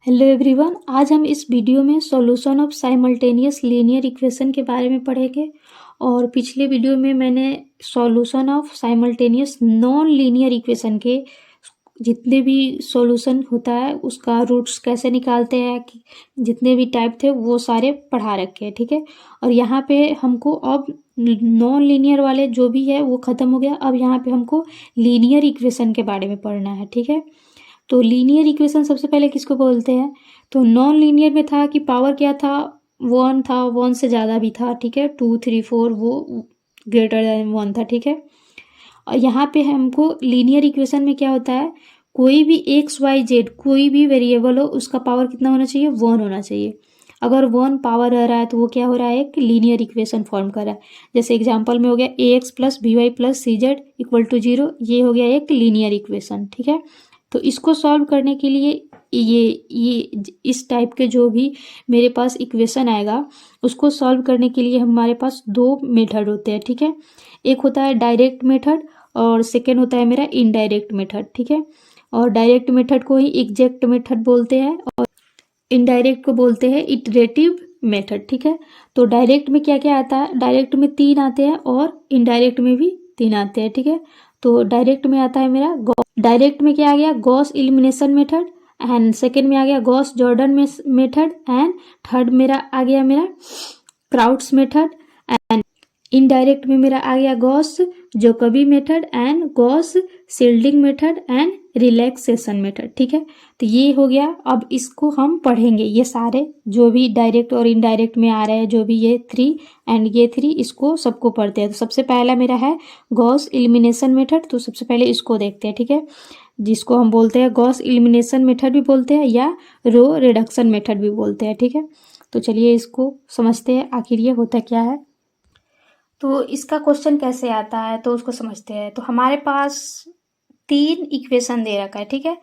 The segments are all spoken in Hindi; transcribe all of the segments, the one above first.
हेलो एवरीवन, आज हम इस वीडियो में solution of simultaneous linear equation के बारे में पढ़ेंगे। और पिछले वीडियो में मैंने solution of simultaneous non linear equation के जितने भी सॉल्यूशन होता है उसका रूट्स कैसे निकालते हैं कि जितने भी टाइप थे वो सारे पढ़ा रखे हैं, ठीक है। और यहाँ पे हमको अब नॉन लीनियर वाले जो भी है वो ख़त्म हो गया। अब यहाँ पे हमको लीनियर इक्वेशन के बारे में पढ़ना है, ठीक है। तो लीनियर इक्वेशन सबसे पहले किसको बोलते हैं? तो नॉन लीनियर में था कि पावर क्या था, 1 था, 1 से ज़्यादा भी था, ठीक है, 2 3 4 वो ग्रेटर देन 1 था, ठीक है। और यहाँ पे हमको लीनियर इक्वेशन में क्या होता है, कोई भी एक्स वाई जेड कोई भी वेरिएबल हो उसका पावर कितना होना चाहिए, 1 होना चाहिए। अगर 1 पावर रह रहा है तो वो क्या हो रहा है, एक लीनियर इक्वेशन फॉर्म कर रहा है। जैसे एग्जांपल में हो गया A X plus B Y plus C Z equal to 0, ये हो गया एक लीनियर इक्वेशन, ठीक है। तो इसको सॉल्व करने के लिए ये इस टाइप के जो भी मेरे पास इक्वेशन आएगा उसको सॉल्व करने के लिए हमारे पास दो मेथड होते हैं, ठीक है। एक होता है डायरेक्ट मेथड और सेकेंड होता है मेरा इनडायरेक्ट मेथड, ठीक है। और डायरेक्ट मेथड को ही एग्जैक्ट मेथड बोलते हैं और इनडायरेक्ट को बोलते हैं इटरेटिव मेथड, ठीक है। तो डायरेक्ट में क्या क्या आता है, डायरेक्ट में 3 आते हैं और इनडायरेक्ट में भी 3 आते हैं, ठीक है। तो डायरेक्ट में आता है मेरा डायरेक्ट में क्या आ गया, Gauss elimination method, and second में आ गया Gauss Jordan method, and third मेरा आ गया मेरा क्राउट्स मेथड, एंड इनडायरेक्ट में मेरा आ गया Gauss Jacobi method and Gauss सील्डिंग मेथड एंड रिलैक्सेशन मेथड, ठीक है। तो ये हो गया। अब इसको हम पढ़ेंगे, ये सारे जो भी डायरेक्ट और इनडायरेक्ट में आ रहे हैं, जो भी ये 3 एंड ये 3, इसको सबको पढ़ते हैं। तो सबसे पहला मेरा है गॉस एलिमिनेशन मेथड, तो सबसे पहले इसको देखते हैं, ठीक है, जिसको हम बोलते हैं गॉस एलिमिनेशन मेथड भी बोलते हैं या रो रिडक्शन मेथड भी बोलते हैं, ठीक है। तो चलिए इसको समझते हैं आखिर ये होता क्या है। तो इसका क्वेश्चन कैसे आता है तो उसको समझते हैं। तो हमारे पास 3 इक्वेशन दे रखा है, ठीक है।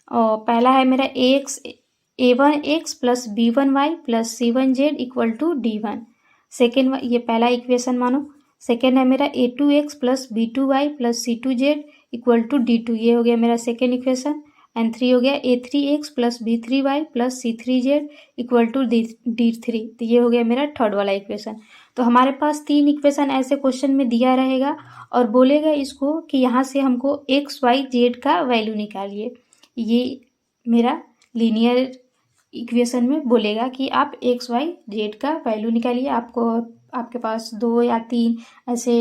और पहला है मेरा a1x plus b1y plus c1z equal to d1। Second, ये पहला इक्वेशन मानो। सेकेंड है मेरा a2x plus b2y plus c2z equal to d2, ये हो गया मेरा सेकेंड इक्वेशन। एंड 3 हो गया a3x plus b3y plus c3z equal to d3, तो ये हो गया मेरा थर्ड वाला इक्वेशन। तो हमारे पास 3 इक्वेशन ऐसे क्वेश्चन में दिया रहेगा और बोलेगा इसको कि यहाँ से हमको एक्स वाई जेड का वैल्यू निकालिए। ये मेरा लीनियर इक्वेशन में बोलेगा कि आप एक्स वाई जेड का वैल्यू निकालिए। आपको आपके पास 2 या 3 ऐसे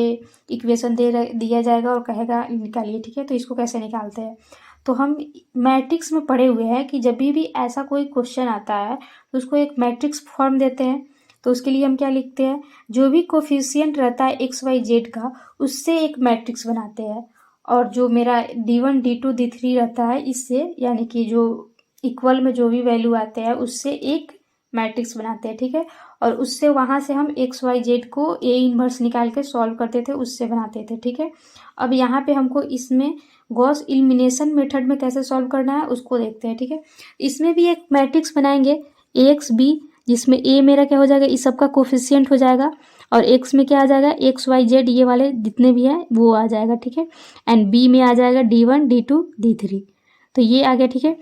इक्वेशन दिया जाएगा और कहेगा निकालिए, ठीक है। तो इसको कैसे निकालते हैं, तो हम मैट्रिक्स में पढ़े हुए हैं कि जब भी ऐसा कोई क्वेश्चन आता है तो उसको एक मैट्रिक्स फॉर्म देते हैं। तो उसके लिए हम क्या लिखते हैं, जो भी कोफिशिएंट रहता है एक्स वाई जेड का उससे एक मैट्रिक्स बनाते हैं। और जो मेरा d1 d2 d3 रहता है इससे, यानी कि जो इक्वल में जो भी वैल्यू आते हैं उससे एक मैट्रिक्स बनाते हैं, ठीक है। और उससे वहाँ से हम एक्स वाई जेड को ए इनवर्स निकाल के सॉल्व करते थे, उससे बनाते थे, ठीक है। अब यहाँ पे हमको इसमें गॉस एलिमिनेशन मेथड में कैसे सॉल्व करना है उसको देखते हैं, ठीक है। इसमें भी एक मैट्रिक्स बनाएंगे ए एक्स बी, जिसमें ए मेरा क्या हो जाएगा, इस सब का कोफिशिएंट हो जाएगा, और एक्स में क्या आ जाएगा, एक्स वाई जेड ये वाले जितने भी हैं वो आ जाएगा, ठीक है। एंड बी में आ जाएगा d1 d2 d3, तो ये आ गया, ठीक है।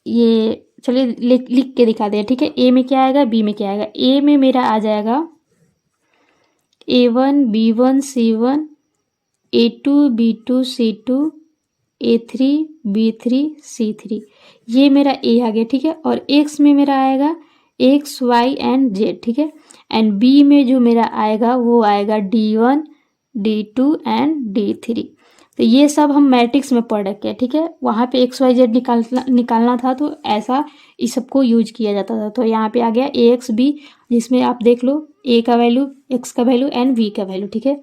ये चलिए लिख के दिखा दे, ठीक है। ए में क्या आएगा, बी में क्या आएगा। ए में मेरा आ जाएगा a1 b1 c1 a2 b2 c2 a3 b3 c3, ये मेरा ए आ गया, ठीक है। और एक्स में मेरा आएगा एक्स वाई एंड जेड, ठीक है। एंड बी में जो मेरा आएगा वो आएगा d1 d2 एंड d3। तो ये सब हम मैट्रिक्स में पढ़ रखे हैं, ठीक है। वहाँ पे एक्स वाई जेड निकालना था तो ऐसा इस सबको यूज किया जाता था। तो यहाँ पे आ गया ए एक्स बी, जिसमें आप देख लो ए का वैल्यू, एक्स का वैल्यू एंड बी का वैल्यू, ठीक है।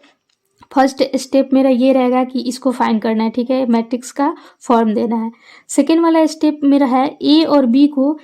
फर्स्ट स्टेप मेरा ये रहेगा कि इसको फाइंड करना है, ठीक है, मैट्रिक्स का फॉर्म देना है। सेकेंड वाला स्टेप मेरा है ए और बी को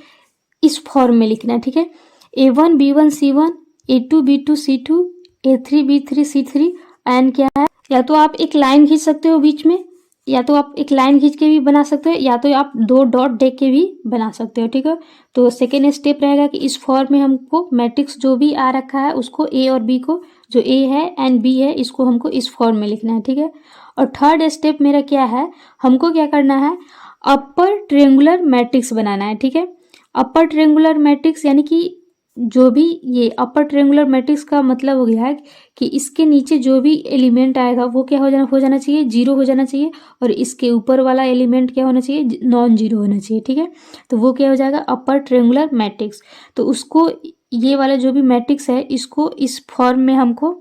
इस फॉर्म में लिखना है, ठीक है। a1 b1 c1 a2 b2 c2 a3 b3 c3, and क्या है, या तो आप एक लाइन खींच सकते हो बीच में, या तो आप एक लाइन खींच के भी बना सकते हो, या तो आप 2 डॉट दे के भी बना सकते हो, ठीक है। तो सेकेंड स्टेप रहेगा कि इस फॉर्म में हमको मैट्रिक्स जो भी आ रखा है उसको ए और बी को, जो ए है एंड बी है, इसको हमको इस फॉर्म में लिखना है, ठीक है। और थर्ड स्टेप मेरा क्या है, हमको क्या करना है, अपर ट्रायंगुलर मैट्रिक्स बनाना है, ठीक है। अपर ट्रायंगुलर मैट्रिक्स यानी कि जो भी ये अपर ट्रायंगुलर मैट्रिक्स का मतलब हो गया है कि इसके नीचे जो भी एलिमेंट आएगा वो क्या हो जाना चाहिए, जीरो हो जाना चाहिए, और इसके ऊपर वाला एलिमेंट क्या होना चाहिए, नॉन जीरो होना चाहिए, ठीक है। तो वो क्या हो जाएगा, अपर ट्रायंगुलर मैट्रिक्स। तो उसको ये वाला जो भी मैट्रिक्स है इसको इस फॉर्म में हमको,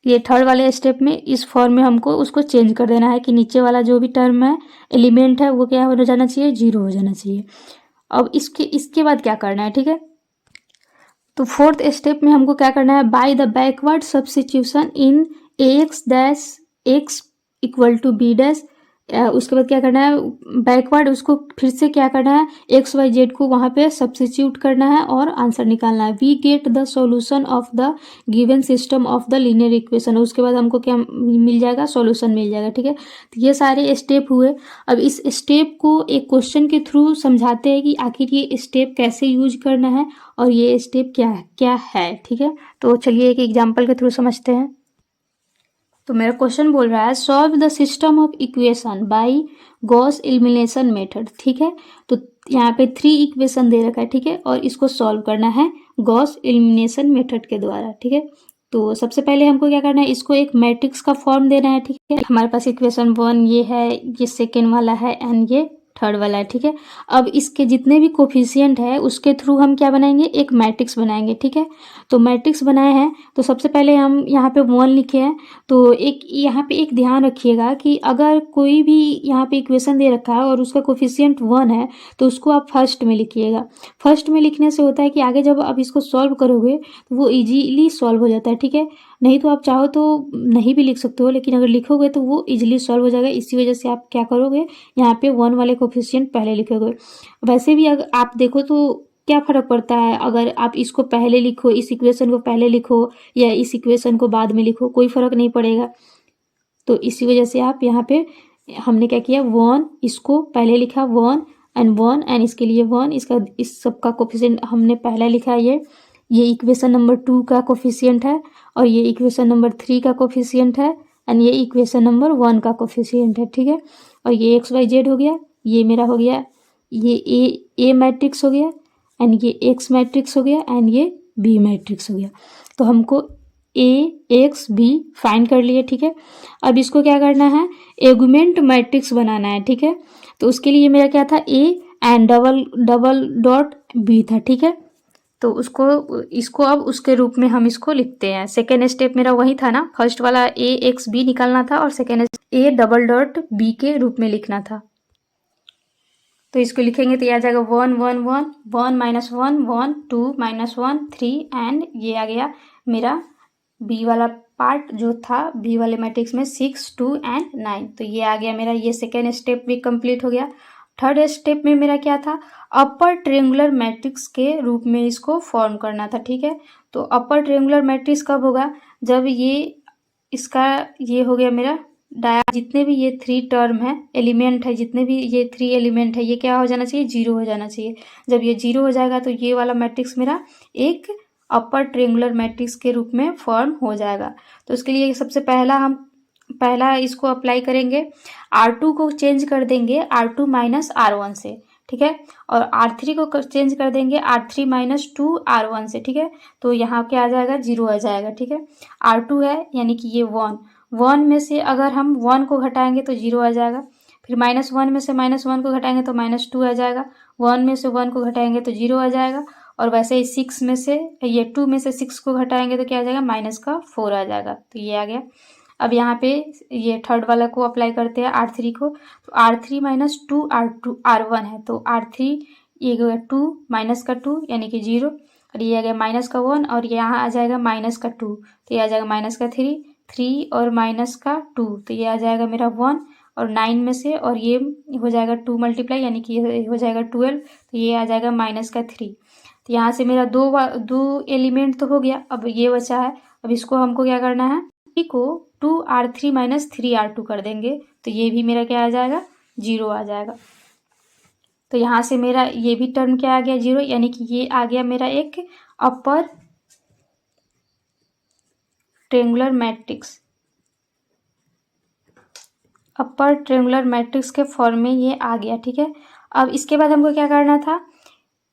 ये थर्ड वाले स्टेप में इस फॉर्म में हमको उसको चेंज कर देना है कि नीचे वाला जो भी टर्म है एलिमेंट है वो क्या हो जाना चाहिए, जीरो हो जाना चाहिए। अब इसके बाद क्या करना है, ठीक है। तो फोर्थ स्टेप में हमको क्या करना है, by the backward substitution in X dash x equal to B dash. उसके बाद क्या करना है, बैकवर्ड उसको फिर से क्या करना है, एक्स वाई जेड को वहाँ पे सब्स्टिट्यूट करना है और आंसर निकालना है। We get the solution of the given system of the linear equation. उसके बाद हमको क्या मिल जाएगा, सॉल्यूशन मिल जाएगा, ठीक है। तो ये सारे स्टेप हुए। अब इस स्टेप को एक क्वेश्चन के थ्रू समझाते हैं कि आखिर ये स्टेप कैसे यूज करना है और ये स्टेप क्या है, ठीक है। तो चलिए एक एग्जाम्पल के थ्रू समझते हैं। तो मेरा क्वेश्चन बोल रहा है solve the system of equation by Gauss elimination method, ठीक है। तो यहाँ पे 3 इक्वेशन दे रखा है, ठीक है, और इसको सॉल्व करना है गॉस एलिमिनेशन मेथड के द्वारा, ठीक है। तो सबसे पहले हमको क्या करना है, इसको एक मैट्रिक्स का फॉर्म देना है, ठीक है। हमारे पास इक्वेशन 1 ये है, ये सेकेंड वाला है एंड ये थर्ड वाला है, ठीक है। अब इसके जितने भी कोफिशिएंट है उसके थ्रू हम क्या बनाएंगे, एक मैट्रिक्स बनाएंगे, ठीक है। तो मैट्रिक्स बनाए हैं तो सबसे पहले हम यहाँ पे 1 लिखे हैं। तो एक यहाँ पे एक ध्यान रखिएगा कि अगर कोई भी यहाँ पे इक्वेशन दे रखा है और उसका कोफिशिएंट 1 है तो उसको आप फर्स्ट में लिखिएगा। फर्स्ट में लिखने से होता है कि आगे जब आप इसको सॉल्व करोगे तो वो इजीली सॉल्व हो जाता है, ठीक है। नहीं तो आप चाहो तो नहीं भी लिख सकते हो, लेकिन अगर लिखोगे तो वो इजीली सॉल्व हो जाएगा। इसी वजह से आप क्या करोगे, यहाँ पे 1 वाले कोफिशिएंट पहले लिखोगे। वैसे भी अगर आप देखो तो क्या फर्क पड़ता है, अगर आप इसको पहले लिखो, इस इक्वेशन को पहले लिखो या इस इक्वेशन को बाद में लिखो, कोई फर्क नहीं पड़ेगा। तो इसी वजह से आप यहाँ पे हमने क्या किया, 1 इसको पहले लिखा, 1 एंड इसके लिए 1, इसका इस सब का कोफिशिएंट हमने पहला लिखा है। ये इक्वेशन नंबर 2 का कोफिशिएंट है और ये इक्वेशन नंबर 3 का कोफिशिएंट है एंड ये इक्वेशन नंबर 1 का कोफिशिएंट है, ठीक है। और ये एक्स वाई जेड हो गया, ये मेरा हो गया, ये ए मैट्रिक्स हो गया एंड ये एक्स मैट्रिक्स हो गया एंड ये बी मैट्रिक्स हो गया। तो हमको ए एक्स बी फाइंड कर लिए, ठीक है। अब इसको क्या करना है, एगुमेंट मैट्रिक्स बनाना है, ठीक है। तो उसके लिए मेरा क्या था, A and double dot B था, ठीक है। तो इसको अब उसके रूप में हम इसको लिखते हैं। सेकेंड स्टेप मेरा वही था ना, फर्स्ट वाला ए एक्स बी निकालना था और second A double dot B के रूप में लिखना था। तो इसको लिखेंगे तो ये आ जाएगा 1 1 1 1 माइनस 1 1 2 माइनस 1 3 एंड ये आ गया मेरा बी वाला पार्ट जो था बी वाले मैट्रिक्स में 6 2 एंड 9। तो ये आ गया मेरा, ये सेकेंड स्टेप भी कंप्लीट हो गया। थर्ड स्टेप में मेरा क्या था, अपर ट्रायंगुलर मैट्रिक्स के रूप में इसको फॉर्म करना था, ठीक है। तो अपर ट्रायंगुलर मैट्रिक्स कब होगा, जब ये इसका ये हो गया मेरा जितने भी ये 3 टर्म है एलिमेंट है, जितने भी ये 3 एलिमेंट है ये क्या हो जाना चाहिए, जीरो हो जाना चाहिए। जब ये जीरो हो जाएगा तो ये वाला मैट्रिक्स मेरा एक अपर ट्रायंगुलर मैट्रिक्स के रूप में फॉर्म हो जाएगा। तो उसके लिए सबसे पहला इसको अप्लाई करेंगे, R2 को चेंज कर देंगे R2 माइनस R1 से, ठीक है। और R3 को चेंज कर देंगे R3 माइनस 2 R1 से, ठीक है। तो यहाँ क्या आ जाएगा, जीरो आ जाएगा, ठीक है। R2 है यानी कि ये 1 में से अगर हम 1 को घटाएंगे तो जीरो आ जाएगा। फिर -1 में से -1 को घटाएंगे तो -2 आ जाएगा। 1 में से 1 को घटाएंगे तो जीरो आ जाएगा। और वैसे ही 6 में से ये 2 में से 6 को घटाएंगे तो क्या आ जाएगा, -4 आ जाएगा। तो ये आ गया। अब यहाँ पे ये थर्ड वाला को अप्लाई करते हैं R3 को। तो R3 माइनस 2 R1 है, तो R3 ये गया 2 माइनस का 2 यानी कि 0, और ये आ गया माइनस का 1 और यहाँ आ जाएगा माइनस का 2, तो ये आ जाएगा माइनस का 3 और माइनस का 2, तो ये आ जाएगा मेरा 1 और 9 में से, और ये हो जाएगा 2 मल्टीप्लाई यानी कि ये हो जाएगा 12, तो ये आ जाएगा माइनस का 3। तो यहाँ से मेरा दो एलिमेंट तो हो गया, अब ये बचा है। अब इसको हमको क्या करना है, को 2R3 माइनस 3R2 कर देंगे तो ये भी मेरा क्या आ जाएगा, जीरो आ जाएगा। तो यहाँ से मेरा ये भी टर्म क्या आ गया, जीरो, यानी कि ये आ गया मेरा एक upper triangular matrix. Upper triangular matrix के फॉर्म में ये आ गया, ठीक है। अब इसके बाद हमको क्या करना था,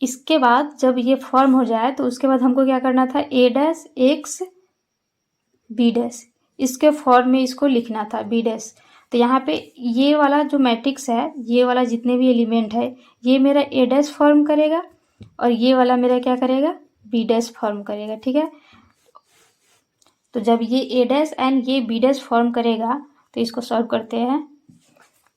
इसके बाद जब ये फॉर्म हो जाए तो उसके बाद हमको क्या करना था, ए डैश एक्स बी डैश, इसके फॉर्म में इसको लिखना था बी डैश। तो यहाँ पे ये वाला जो मैट्रिक्स है, ये वाला जितने भी एलिमेंट है, ये मेरा ए डैश फॉर्म करेगा और ये वाला मेरा क्या करेगा, बी डैश फॉर्म करेगा, ठीक है। तो जब ये ए डैश एंड ये बी डैश फॉर्म करेगा तो इसको सॉल्व करते हैं।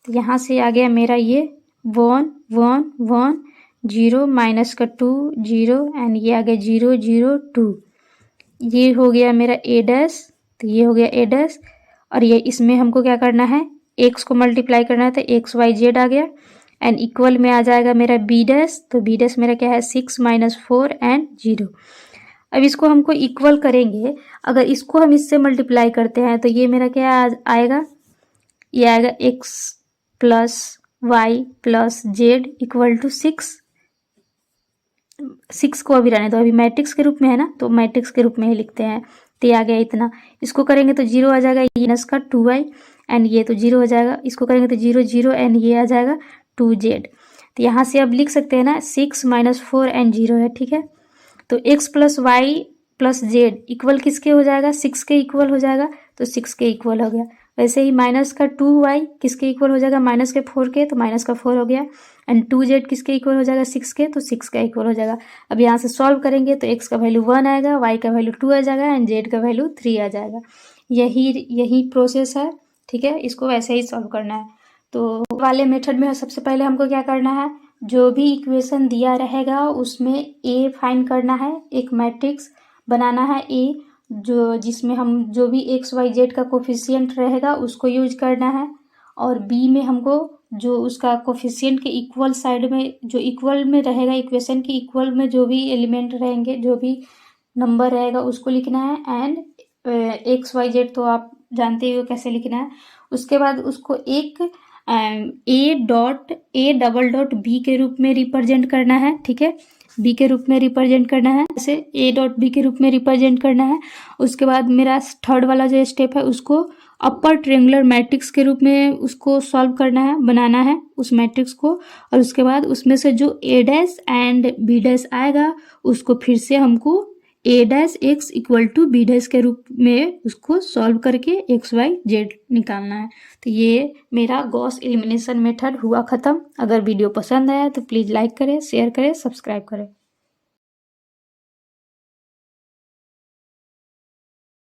तो यहाँ से आ गया मेरा ये 1 1 1 0 माइनस का 2 0 एंड ये आ गया 0 0 2। ये हो गया मेरा ए डैश, तो ये हो गया ए डैश और ये इसमें हमको क्या करना है, एक्स को मल्टीप्लाई करना है, तो एक्स वाई जेड आ गया एंड इक्वल में आ जाएगा मेरा बी डैश। तो बी डैश मेरा क्या है 6 माइनस 4 एंड 0। अब इसको हमको इक्वल करेंगे, अगर इसको हम इससे मल्टीप्लाई करते हैं तो ये मेरा क्या आएगा, ये आएगा X plus Y plus Z equal to 6 को अभी रहने दो, अभी मैट्रिक्स के रूप में है ना, तो मैट्रिक्स के रूप में ही लिखते हैं। तो ये आ गया इतना, इसको करेंगे तो 0 आ जाएगा, ये माइनस का 2y एंड ये तो 0 हो जाएगा, इसको करेंगे तो 0 0 एंड ये आ जाएगा 2z। तो यहाँ से अब लिख सकते हैं ना 6 माइनस 4 एंड 0 है, ठीक है। तो x plus Y plus Z equal किसके हो जाएगा, 6 के इक्वल हो जाएगा, तो 6 के इक्वल हो गया। वैसे ही माइनस का 2y किसके इक्वल हो जाएगा, माइनस के 4 के, तो माइनस का 4 हो गया एंड 2z किसके इक्वल हो जाएगा, 6 के, तो 6 का इक्वल हो जाएगा। अब यहाँ से सॉल्व करेंगे तो x का वैल्यू 1 आएगा, y का वैल्यू 2 आ जाएगा एंड z का वैल्यू 3 आ जाएगा। यही प्रोसेस है, ठीक है। इसको वैसे ही सॉल्व करना है। तो वाले मेथड में सबसे पहले हमको क्या करना है, जो भी इक्वेशन दिया रहेगा उसमें ए फाइंड करना है, एक मैट्रिक्स बनाना है ए, जो जिसमें हम जो भी एक्स वाई जेड का कोफिशिएंट रहेगा उसको यूज करना है, और बी में हमको जो उसका कोफिशिएंट के इक्वल साइड में जो इक्वल में रहेगा, इक्वेशन के इक्वल में जो भी एलिमेंट रहेंगे, जो भी नंबर रहेगा उसको लिखना है एंड एक्स वाई जेड तो आप जानते हो कैसे लिखना है। उसके बाद उसको एक ए डबल डॉट बी के रूप में रिप्रेजेंट करना है, ठीक है, बी के रूप में रिप्रेजेंट करना है, जैसे ए डॉट बी के रूप में रिप्रेजेंट करना है। उसके बाद मेरा थर्ड वाला जो स्टेप है उसको अपर ट्रायंगुलर मैट्रिक्स के रूप में उसको सॉल्व करना है, बनाना है उस मैट्रिक्स को, और उसके बाद उसमें से जो A dash and B dash आएगा उसको फिर से हमको A dash x equal to B dash के रूप में उसको सॉल्व करके एक्स वाई जेड निकालना है। तो ये मेरा गॉस एलिमिनेशन मेथड हुआ ख़त्म। अगर वीडियो पसंद आया तो प्लीज़ लाइक करें, शेयर करें, सब्सक्राइब करें।